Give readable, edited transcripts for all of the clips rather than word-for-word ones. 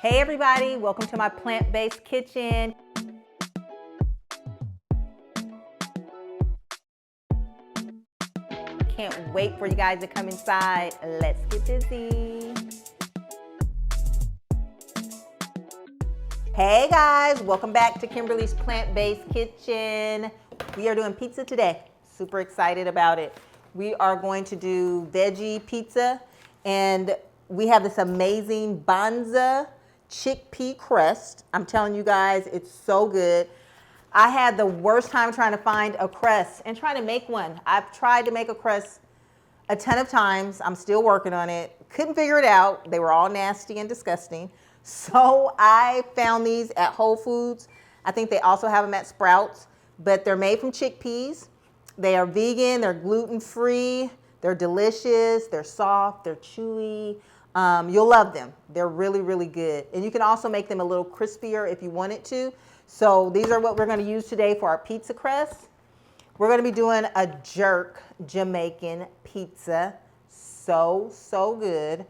Hey everybody, welcome to my plant-based kitchen. Can't wait for you guys to come inside. Let's get busy. Hey guys, welcome back to Kimberly's plant-based kitchen. We are doing pizza today. Super excited about it. We are going to do veggie pizza, and we have this amazing Banza chickpea crust. I'm telling you guys, it's so good. I had the worst time trying to find a crust and trying to make one. I've tried to make a crust a ton of times. I'm still working on it. Couldn't figure it out. They were all nasty and disgusting. So I found these at Whole Foods. I think they also have them at Sprouts, but they're made from chickpeas. They are vegan, they're gluten-free, they're delicious, they're soft, they're chewy. You'll love them. They're really, really good. And you can also make them a little crispier if you wanted to. So these are what we're gonna use today for our pizza crust. We're gonna be doing a jerk Jamaican pizza. So good.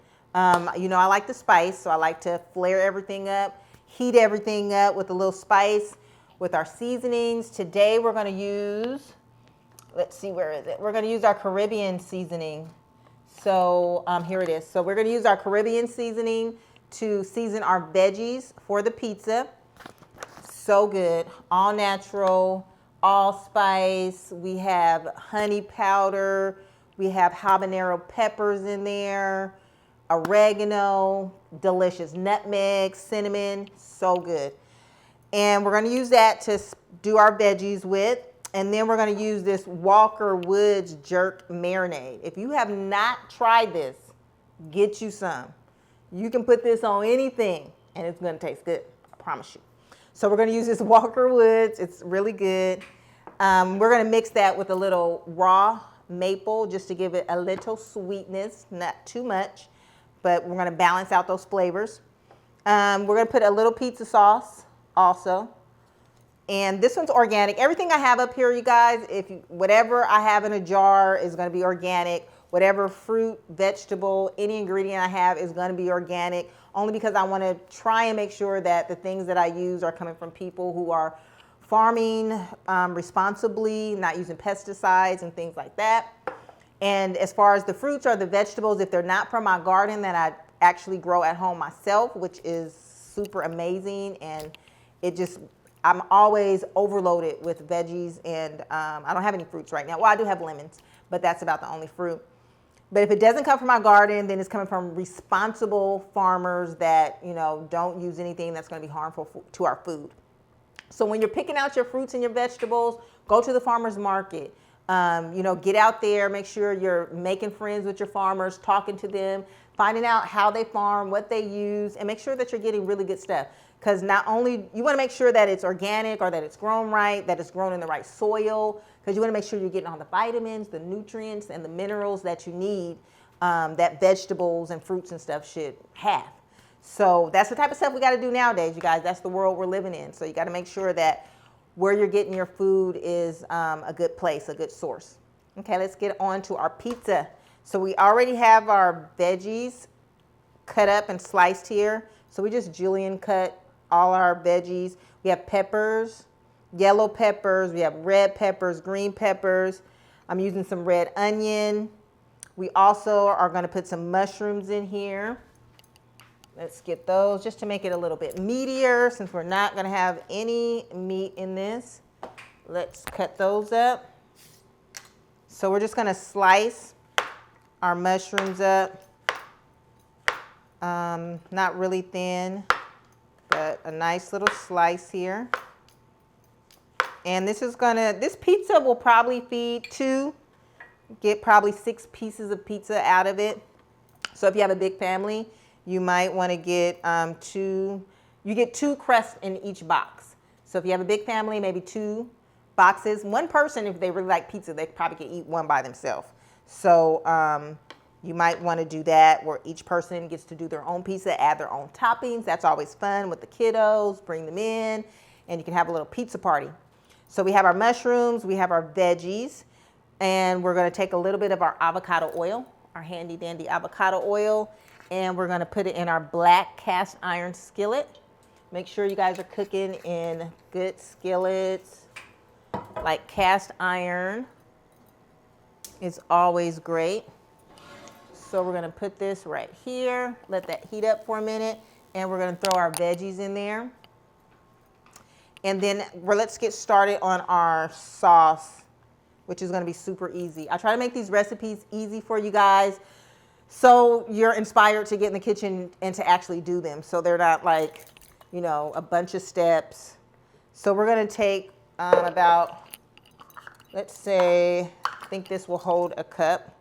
You know, I like the spice, so I like to flare everything up, heat everything up with a little spice with our seasonings. Today we're gonna use, let's see, where is it? We're gonna use our Caribbean seasoning. So here it is. So we're gonna use our Caribbean seasoning to season our veggies for the pizza. So good, all natural, all spice. We have honey powder, we have habanero peppers in there, oregano, delicious, nutmeg, cinnamon, so good. And we're gonna use that to do our veggies with. And then we're gonna use this Walker Woods jerk marinade. If you have not tried this, get you some. You can put this on anything and it's gonna taste good, I promise you. So we're gonna use this Walker Woods, it's really good. We're gonna mix that with a little raw maple just to give it a little sweetness, not too much, but we're gonna balance out those flavors. We're gonna put a little pizza sauce also. And this one's organic. Everything I have up here, you guys, whatever I have in a jar is gonna be organic. Whatever fruit, vegetable, any ingredient I have is gonna be organic, only because I wanna try and make sure that the things that I use are coming from people who are farming responsibly, not using pesticides and things like that. And as far as the fruits or the vegetables, if they're not from my garden that I actually grow at home myself, which is super amazing, and I'm always overloaded with veggies, and I don't have any fruits right now. Well, I do have lemons, but that's about the only fruit. But if it doesn't come from my garden, then it's coming from responsible farmers that, you know, don't use anything that's going to be harmful to our food. So when you're picking out your fruits and your vegetables, go to the farmer's market. You know, get out there, make sure you're making friends with your farmers, talking to them, finding out how they farm, what they use, and make sure that you're getting really good stuff. Because not only, you want to make sure that it's organic or that it's grown right, that it's grown in the right soil, because you want to make sure you're getting all the vitamins, the nutrients, and the minerals that you need that vegetables and fruits and stuff should have. So that's the type of stuff we got to do nowadays, you guys. That's the world we're living in. So you got to make sure that where you're getting your food is a good place, a good source. Okay, let's get on to our pizza. So we already have our veggies cut up and sliced here. So we just julienne cut all our veggies. We have peppers, yellow peppers, we have red peppers, green peppers. I'm using some red onion. We also are going to put some mushrooms in here. Let's get those just to make it a little bit meatier, since we're not going to have any meat in this. Let's cut those up. So we're just going to slice our mushrooms up. Not really thin, but a nice little slice here. And this pizza will probably feed get probably 6 pieces of pizza out of it. So if you have a big family, you might want to get you get 2 crusts in each box. So if you have a big family, maybe 2 boxes. One person, if they really like pizza, they probably could eat one by themselves. So you might want to do that, where each person gets to do their own pizza, add their own toppings. That's always fun with the kiddos. Bring them in, and you can have a little pizza party. So we have our mushrooms, we have our veggies, and we're going to take a little bit of our avocado oil, our handy dandy avocado oil, And we're gonna put it in our black cast iron skillet. Make sure you guys are cooking in good skillets. Like cast iron is always great. So we're gonna put this right here, let that heat up for a minute, and we're gonna throw our veggies in there. And then let's get started on our sauce, which is gonna be super easy. I try to make these recipes easy for you guys so you're inspired to get in the kitchen and to actually do them. So they're not like, you know, a bunch of steps. So we're gonna take about, let's say, I think this will hold a cup.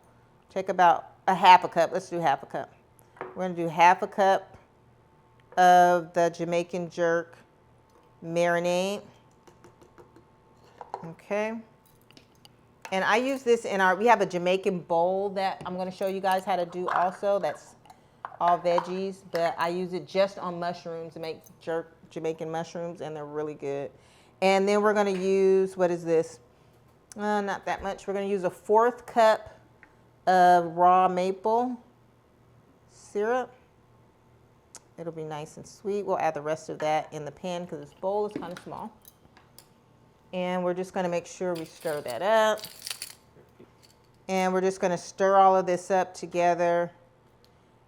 Take about a half a cup. Let's do half a cup. We're gonna do half a cup of the Jamaican jerk marinade. Okay. And I use this in we have a Jamaican bowl that I'm gonna show you guys how to do also. That's all veggies, but I use it just on mushrooms to make jerk Jamaican mushrooms, and they're really good. And then we're gonna use, what is this? Not that much. We're gonna use a 1/4 cup of raw maple syrup. It'll be nice and sweet. We'll add the rest of that in the pan because this bowl is kind of small. And we're just gonna make sure we stir that up. And we're just gonna stir all of this up together.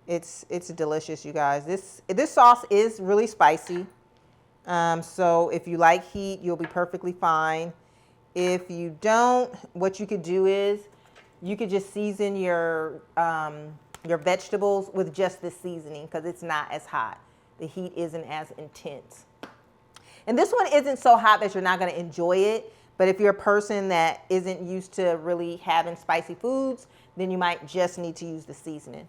It's delicious, you guys. This sauce is really spicy. So if you like heat, you'll be perfectly fine. If you don't, what you could do is you could just season your vegetables with just this seasoning because it's not as hot. The heat isn't as intense. And this one isn't so hot that you're not going to enjoy it. But if you're a person that isn't used to really having spicy foods, then you might just need to use the seasoning.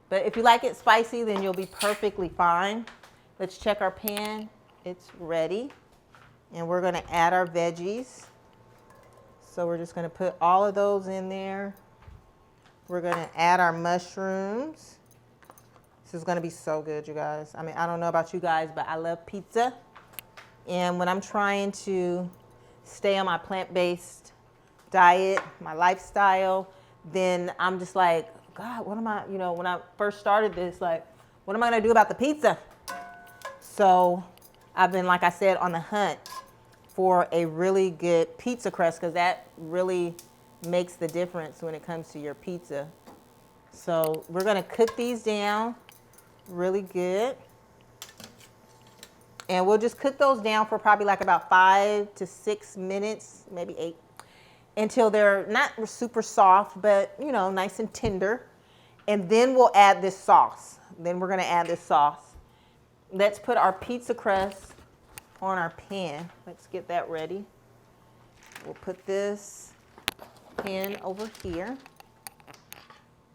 But if you like it spicy, then you'll be perfectly fine. Let's check our pan. It's ready. And we're going to add our veggies. So we're just going to put all of those in there. We're going to add our mushrooms. This is going to be so good, you guys. I mean, I don't know about you guys, but I love pizza. And when I'm trying to stay on my plant-based diet, my lifestyle, then I'm just like, God, what am I, you know, when I first started this, like, what am I going to do about the pizza? So I've been, like I said, on the hunt for a really good pizza crust because that really makes the difference when it comes to your pizza. So we're going to cook these down really good. And we'll just cook those down for probably like about 5 to 6 minutes, maybe 8, until they're not super soft, but, you know, nice and tender. And then we'll add this sauce. Then we're going to add this sauce. Let's put our pizza crust on our pan. Let's get that ready. We'll put this pan over here.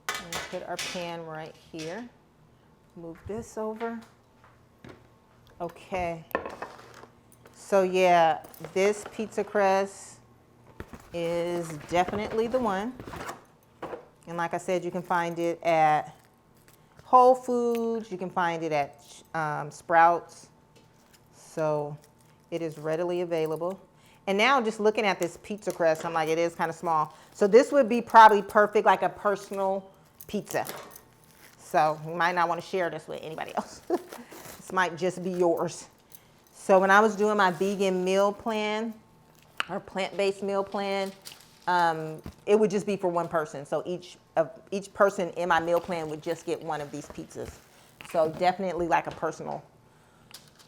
And put our pan right here. Move this over. Okay. So yeah, this pizza crust is definitely the one. And like I said, you can find it at Whole Foods. You can find it at Sprouts. So it is readily available. And now just looking at this pizza crust, I'm like, it is kind of small. So this would be probably perfect, like a personal pizza. So you might not want to share this with anybody else. This might just be yours. So when I was doing my vegan meal plan or plant-based meal plan, it would just be for one person. So each person in my meal plan would just get one of these pizzas. So definitely like a personal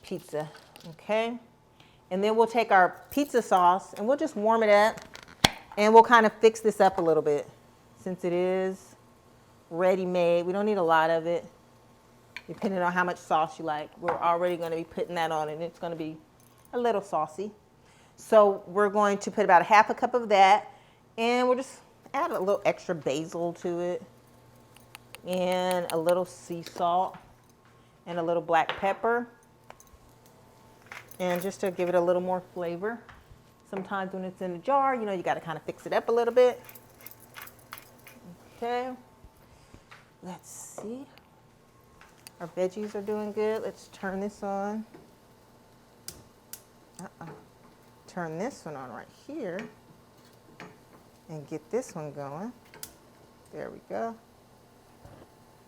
pizza, okay? And then we'll take our pizza sauce and we'll just warm it up and we'll kind of fix this up a little bit since it is ready-made. We don't need a lot of it, depending on how much sauce you like. We're already going to be putting that on and it's going to be a little saucy. So we're going to put about 1/2 cup of that and we'll just add a little extra basil to it and a little sea salt and a little black pepper. And just to give it a little more flavor. Sometimes when it's in a jar, you know, you got to kind of fix it up a little bit. Okay. Let's see. Our veggies are doing good. Let's turn this on. Turn this one on right here. And get this one going. There we go.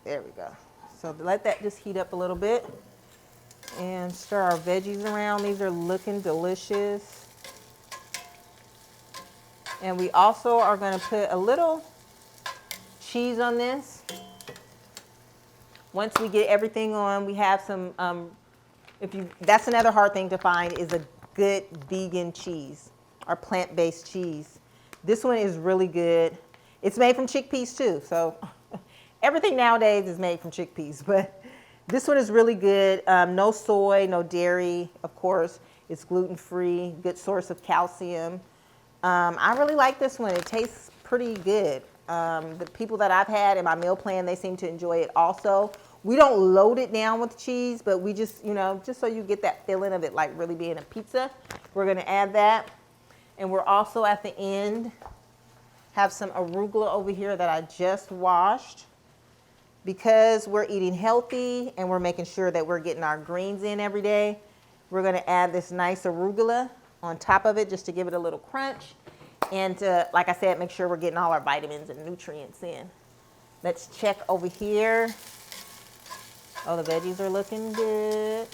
There we go. So let that just heat up a little bit and stir our veggies around. These are looking delicious. And we also are going to put a little cheese on this. Once we get everything on, we have some, that's another hard thing to find, is a good vegan cheese or plant-based cheese. This one is really good. It's made from chickpeas too, so everything nowadays is made from chickpeas, but this one is really good. No soy, no dairy, of course. It's gluten-free, good source of calcium. I really like this one. It tastes pretty good. The people that I've had in my meal plan, they seem to enjoy it also. We don't load it down with cheese, but we just, just so you get that feeling of it like really being a pizza, we're going to add that. And we're also at the end have some arugula over here that I just washed. Because we're eating healthy and we're making sure that we're getting our greens in every day, we're going to add this nice arugula on top of it just to give it a little crunch. And to, like I said, make sure we're getting all our vitamins and nutrients in. Let's check over here. Oh, the veggies are looking good.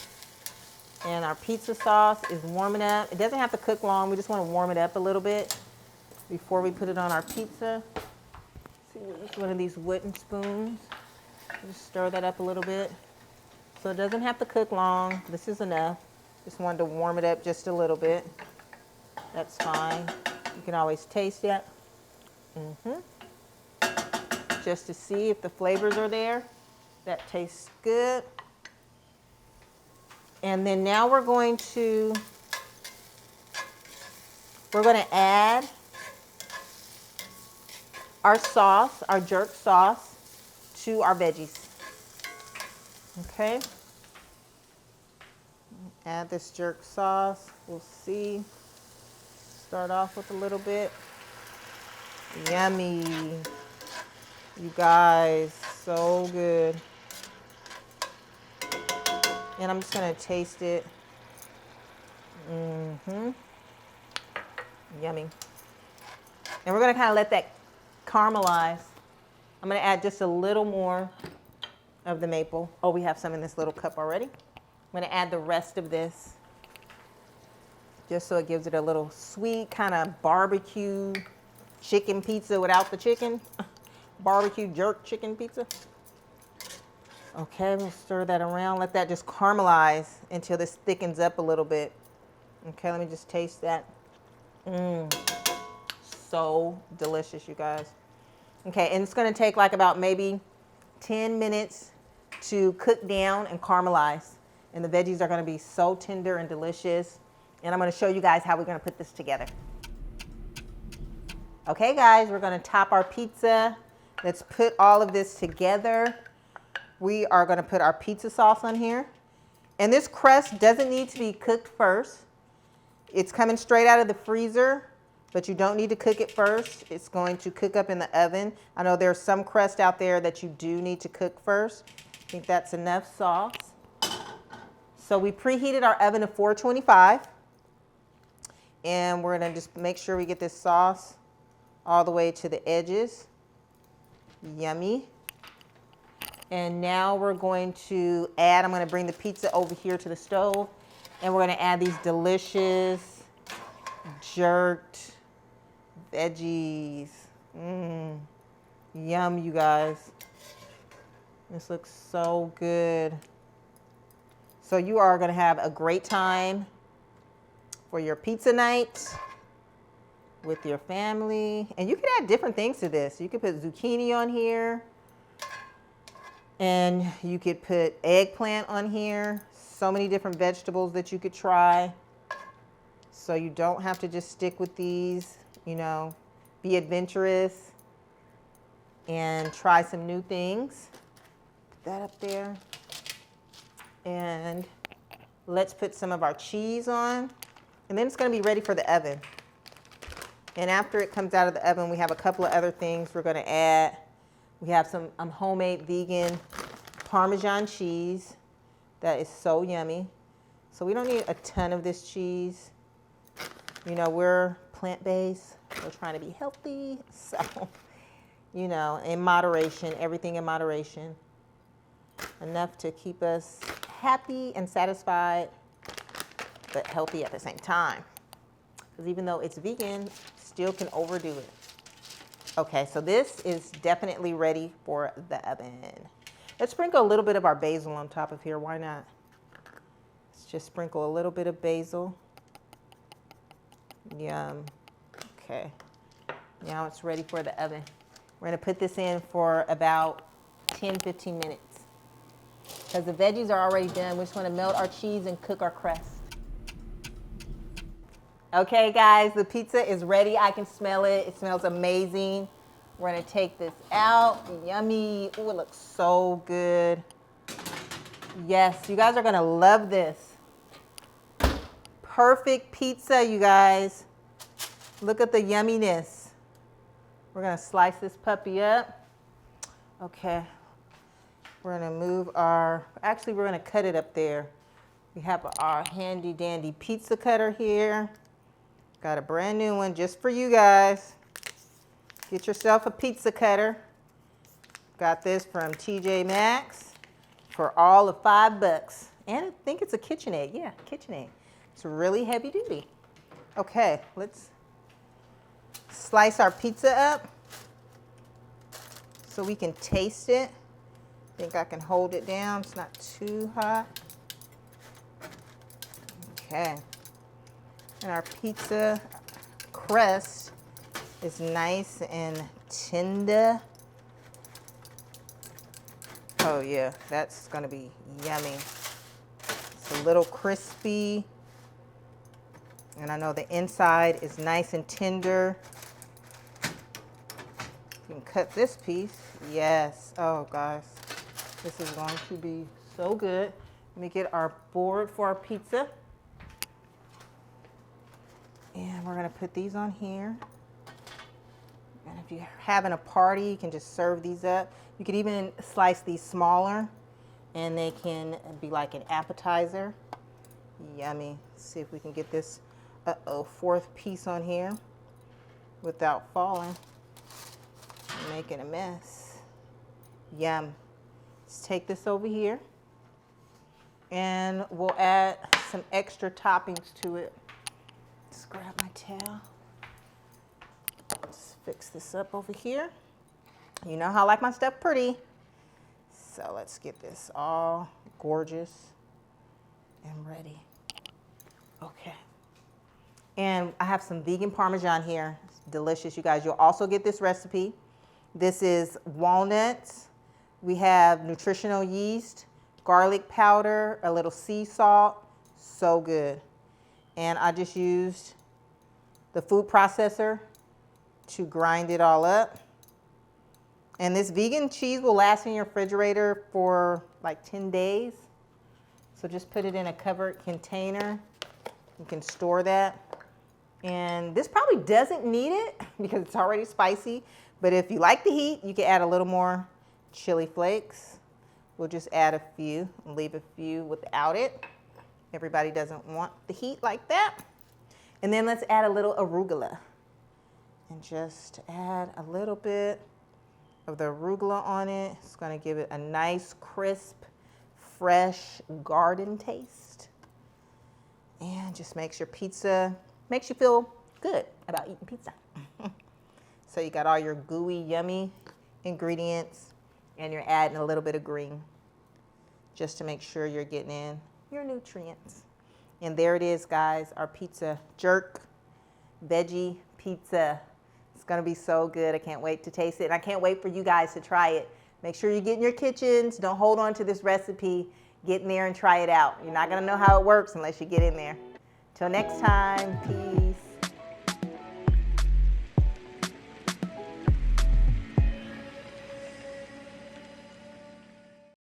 And our pizza sauce is warming up. It doesn't have to cook long. We just want to warm it up a little bit before we put it on our pizza. Let's see, we'll use one of these wooden spoons. Just stir that up a little bit. So it doesn't have to cook long. This is enough. Just wanted to warm it up just a little bit. That's fine. You can always taste it. Just to see if the flavors are there. That tastes good. And then now we're going to add our sauce, our jerk sauce, to our veggies. Okay. Add this jerk sauce. We'll see. Start off with a little bit. Yummy. You guys, so good. And I'm just going to taste it. Yummy. And we're going to kind of let that caramelize. I'm going to add just a little more of the maple. Oh, we have some in this little cup already. I'm going to add the rest of this just so it gives it a little sweet kind of barbecue chicken pizza without the chicken. Barbecue jerk chicken pizza. Okay, we'll stir that around. Let that just caramelize until this thickens up a little bit. Okay, let me just taste that. So delicious, you guys. Okay, and it's going to take like about maybe 10 minutes to cook down and caramelize. And the veggies are going to be so tender and delicious. And I'm going to show you guys how we're going to put this together. Okay, guys, we're going to top our pizza. Let's put all of this together. We are going to put our pizza sauce on here. And this crust doesn't need to be cooked first. It's coming straight out of the freezer, but you don't need to cook it first. It's going to cook up in the oven. I know there's some crust out there that you do need to cook first. I think that's enough sauce. So we preheated our oven to 425. And we're going to just make sure we get this sauce all the way to the edges. Yummy. And now we're going to add, I'm going to bring the pizza over here to the stove. And we're going to add these delicious jerked veggies. Yum, you guys. This looks so good. So you are going to have a great time for your pizza night with your family. And you can add different things to this. You could put zucchini on here. And you could put eggplant on here. So many different vegetables that you could try. So you don't have to just stick with these, you know, be adventurous and try some new things. Put that up there. And let's put some of our cheese on. And then it's going to be ready for the oven. And after it comes out of the oven, we have a couple of other things we're going to add. We have some homemade vegan Parmesan cheese. That is so yummy. So we don't need a ton of this cheese. You know, we're plant-based. We're trying to be healthy. So, you know, in moderation, everything in moderation. enough to keep us happy and satisfied, but healthy at the same time. Because even though it's vegan, still can overdo it. Okay, so this is definitely ready for the oven. Let's sprinkle a little bit of our basil on top of here. Why not? Let's just sprinkle a little bit of basil. Yum. Okay. Now it's ready for the oven. We're going to put this in for about 10-15 minutes. Because the veggies are already done. We just want to melt our cheese and cook our crust. Okay, guys, the pizza is ready. I can smell it. It smells amazing. We're going to take this out. Yummy. Ooh, it looks so good. Yes, you guys are going to love this. Perfect pizza, you guys. Look at the yumminess. We're going to slice this puppy up. Okay. We're going to move our, actually, we're going to cut it up there. We have our handy dandy pizza cutter here. Got a brand new one just for you guys. Get yourself a pizza cutter. Got this from TJ Maxx for all of $5. And I think it's a KitchenAid. Yeah, KitchenAid. It's really heavy duty. Okay, let's slice our pizza up so we can taste it. I think I can hold it down. It's not too hot. Okay. And our pizza crust is nice and tender. Oh yeah, that's gonna be yummy. It's a little crispy. And I know the inside is nice and tender. You can cut this piece. Yes, oh guys, this is going to be so good. Let me get our board for our pizza. And we're gonna put these on here. And if you're having a party, you can just serve these up. You could even slice these smaller and they can be like an appetizer. Yummy. Let's see if we can get this fourth piece on here without falling and making a mess. Yum. Let's take this over here and we'll add some extra toppings to it. Just grab my towel. Let's fix this up over here. You know how I like my stuff pretty. So let's get this all gorgeous and ready. Okay. And I have some vegan Parmesan here. It's delicious, you guys. You'll also get this recipe. This is walnuts. We have nutritional yeast, garlic powder, a little sea salt. So good. And I just used the food processor to grind it all up. And this vegan cheese will last in your refrigerator for like 10 days. So just put it in a covered container. You can store that. And this probably doesn't need it because it's already spicy. But if you like the heat, you can add a little more chili flakes. We'll just add a few and leave a few without it. Everybody doesn't want the heat like that. And then let's add a little arugula. And just add a little bit of the arugula on it. It's going to give it a nice, crisp, fresh garden taste. And just makes your pizza, makes you feel good about eating pizza. So you got all your gooey, yummy ingredients, and you're adding a little bit of green just to make sure you're getting in your nutrients. And there it is, guys, our pizza jerk veggie pizza. It's gonna be so good. I can't wait to taste it. And I can't wait for you guys to try it. Make sure you get in your kitchens. Don't hold on to this recipe. Get in there and try it out. You're not gonna know how it works unless you get in there. Till next time, peace.